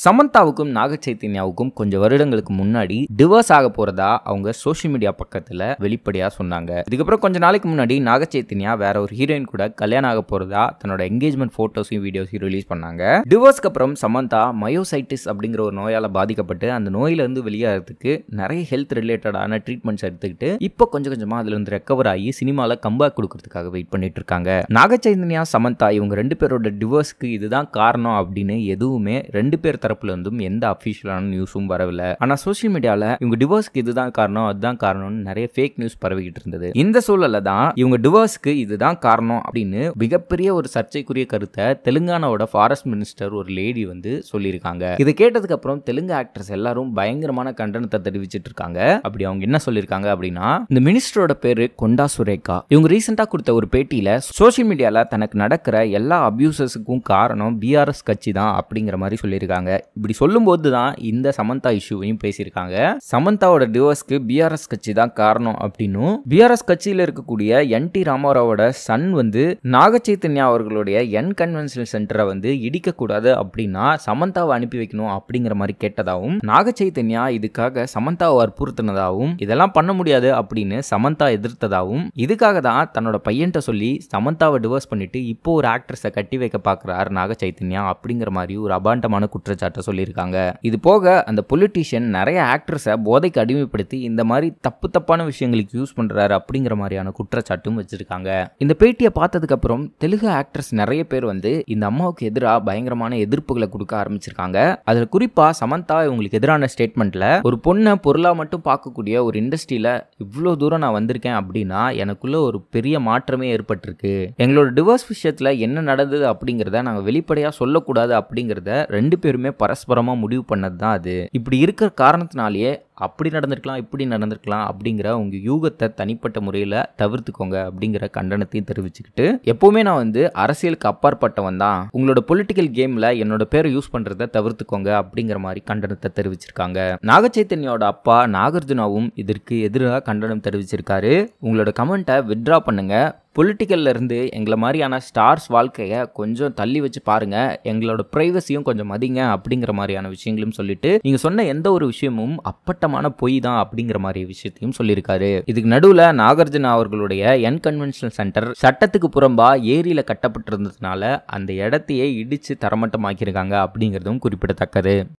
சமந்தாவுக்கும் நாக சைத்தன்யாவுக்கும் கொஞ்சம் வருடங்களுக்கு முன்னாடி டிவோர்ஸ் ஆக போறதா அவங்க சோஷியல் மீடியா பக்கத்துல வெளிப்படையா சொன்னாங்க. இதுக்கப்புறம் கொஞ்ச நாளைக்கு முன்னாடி நாக சைத்தன்யா வேற ஒரு ஹீரோயின் கூட கல்யாணம் ஆக போறதா தன்னோட என்கேஜ்மெண்ட் போட்டோஸையும் வீடியோஸையும் ரிலீஸ் பண்ணாங்க. டிவோர்ஸ்க்கு அப்புறம் சமந்தா மயோசைட்டிஸ் அப்படிங்கிற ஒரு நோயால பாதிக்கப்பட்டு அந்த நோயில இருந்து வெளியாகிறதுக்கு நிறைய ஹெல்த் ரிலேட்டடான ட்ரீட்மெண்ட்ஸ் எடுத்துக்கிட்டு இப்போ கொஞ்சம் கொஞ்சமா அதுல இருந்து ரெக்கவர் ஆகி சினிமால கம்பேக் கொடுக்கறதுக்காக வெயிட் பண்ணிட்டு இருக்காங்க. நாக சைத்தன்யா சமந்தா இவங்க ரெண்டு பேரோட டிவோர்ஸ்க்கு இதுதான் காரணம் அப்படின்னு எதுவுமே ரெண்டு பேர் தரப்புல இருந்தும் எந்த அபிஷியலான நியூஸும் வரவில்லை. ஆனா சோஷியல் மீடியால இவங்க டிவோர்ஸ்க்கு இதுதான் காரணம் அதுதான் காரணம்னு நிறைய ஃபேக் நியூஸ் பரவிக்கிட்டு இருந்தது. இந்த சூழல்ல தான் இவங்க டிவோர்ஸ்க்கு இதுதான் காரணம் அப்படின்னு மிகப்பெரிய ஒரு சர்ச்சைக்குரிய கருத்தை தெலுங்கானாவோட ஃபாரஸ்ட் மினிஸ்டர் ஒரு லேடி வந்து சொல்லியிருக்காங்க. இதை கேட்டதுக்கு அப்புறம் தெலுங்கு ஆக்டர்ஸ் எல்லாரும் பயங்கரமான கண்டனத்தை தெரிவிச்சிட்டு இருக்காங்க. அப்படி அவங்க என்ன சொல்லியிருக்காங்க அப்படின்னா, இந்த மினிஸ்டரோட பேரு கொண்டா சுரேகா. இவங்க ரீசெண்டா கொடுத்த ஒரு பேட்டியில சோஷியல் மீடியால தனக்கு நடக்கிற எல்லா அபியூசஸுக்கும் காரணம் பிஆர்எஸ் கட்சி தான் அப்படிங்கிற மாதிரி சொல்லியிருக்காங்க. இப்படி சொல்லும்போது தான் இந்த சமந்தா இஷ்யூவையும் பேசியிருக்காங்க. சமந்தாவோட டிவோர்ஸ்க்கு பிஆர்எஸ் கட்சி தான் காரணம் அப்படின்னும் பிஆர்எஸ் கட்சியில் இருக்கக்கூடிய என்.டி. ராமாராவோட சன் வந்து நாக சைத்தன்யா அவர்களுடைய என் கன்வென்ஷன் சென்டரை வந்து இடிக்க கூடாது அப்படின்னா சமந்தாவை அனுப்பி வைக்கணும் அப்படிங்கிற மாதிரி கேட்டதாகவும் நாக சைத்தன்யா இதுக்காக சமந்தாவை வற்புறுத்தினதாகவும் இதெல்லாம் பண்ண முடியாது அப்படின்னு சமந்தா எதிர்த்ததாகவும் இதுக்காக தான் தன்னோட பையன்ட்ட சொல்லி சமந்தாவை டிவோர்ஸ் பண்ணிட்டு இப்போ ஒரு ஆக்ட்ரஸை கட்டி வைக்க பார்க்கிறார் நாக சைத்தன்யா அப்படிங்கிற மாதிரி ஒரு அபாண்டமான குற்றச்சாட்டை சொல்லியிருக்காங்க. இது போக அந்த பொலிட்டீஷியன் நிறைய ஆக்ட்ரஸை போதைக்கு அடிமைப்படுத்தி இந்த மாதிரி தப்பான விஷயங்களுக்கு யூஸ் பண்றாரு அப்படிங்கிற மாதிரியான குற்றச்சாட்டும் வச்சிருக்காங்க. இந்த பேட்டியை பார்த்ததுக்கு அப்புறம் தெலுங்கு ஆக்ட்ரஸ் நிறைய பேர் வந்து இந்த அம்மாவுக்கு எதிராக பயங்கரமான எதிர்ப்புகளை கொடுக்க ஆரம்பிச்சிருக்காங்க. அதுல குறிப்பா சமந்தா இவங்களுக்கு எதிரான ஸ்டேட்மெண்ட்ல, ஒரு பொண்ணை பொருளா மட்டும் பார்க்கக்கூடிய ஒரு இண்டஸ்ட்ரியில இவ்வளவு தூரம் நான் வந்திருக்கேன் அப்படின்னா எனக்குள்ள ஒரு பெரிய மாற்றமே ஏற்பட்டிருக்கு. எங்களோட டிவோர்ஸ் விஷயத்துல என்ன நடந்தது அப்படிங்கிறத நாங்க வெளிப்படையா சொல்லக்கூடாது அப்படிங்கிறத ரெண்டு பேருமே பரஸ்பரமா முடிவு பண்ணது தான் அது. இப்படி இருக்கிற காரணத்தினாலேயே அப்படி நடந்திருக்கலாம் இப்படி நடந்திருக்கலாம் அப்படிங்கிற உங்க யூகத்தை தனிப்பட்ட முறையில் தவிர்த்துக்கோங்க அப்படிங்கிற கண்டனத்தையும் தெரிவிச்சுக்கிட்டு, எப்பவுமே நான் வந்து அரசியலுக்கு அப்பாற்பட்டவன் தான், உங்களோட பொலிட்டிக்கல் கேம்ல என்னோட பேரை யூஸ் பண்றதை தவிர்த்துக்கோங்க அப்படிங்கிற மாதிரி கண்டனத்தை தெரிவிச்சிருக்காங்க. நாக சைத்தன்யாவோட அப்பா நாகார்ஜுனாவும் இதற்கு எதிராக கண்டனம் தெரிவிச்சிருக்காரு. உங்களோட கமெண்ட்டை வித்ட்ரா பண்ணுங்க, பொலிட்டிக்கல்ல இருந்து எங்களை மாதிரியான ஸ்டார்ஸ் வாழ்க்கையை கொஞ்சம் தள்ளி வச்சு பாருங்க, எங்களோட பிரைவசியும் கொஞ்சம் மதிங்க அப்படிங்கிற மாதிரியான விஷயங்களும் சொல்லிட்டு, நீங்க சொன்ன எந்த ஒரு விஷயமும் அப்பட்டமான பொய் தான் அப்படிங்கிற மாதிரி விஷயத்தையும் சொல்லியிருக்காரு. இதுக்கு நடுவில் நாகார்ஜுனா அவர்களுடைய என் கன்வென்ஷனல் சென்டர் சட்டத்துக்கு புறம்பா ஏரியில கட்டப்பட்டிருந்ததுனால அந்த இடத்தையே இடிச்சு தரமட்டமாக்கியிருக்காங்க அப்படிங்கிறதும் குறிப்பிடத்தக்கது.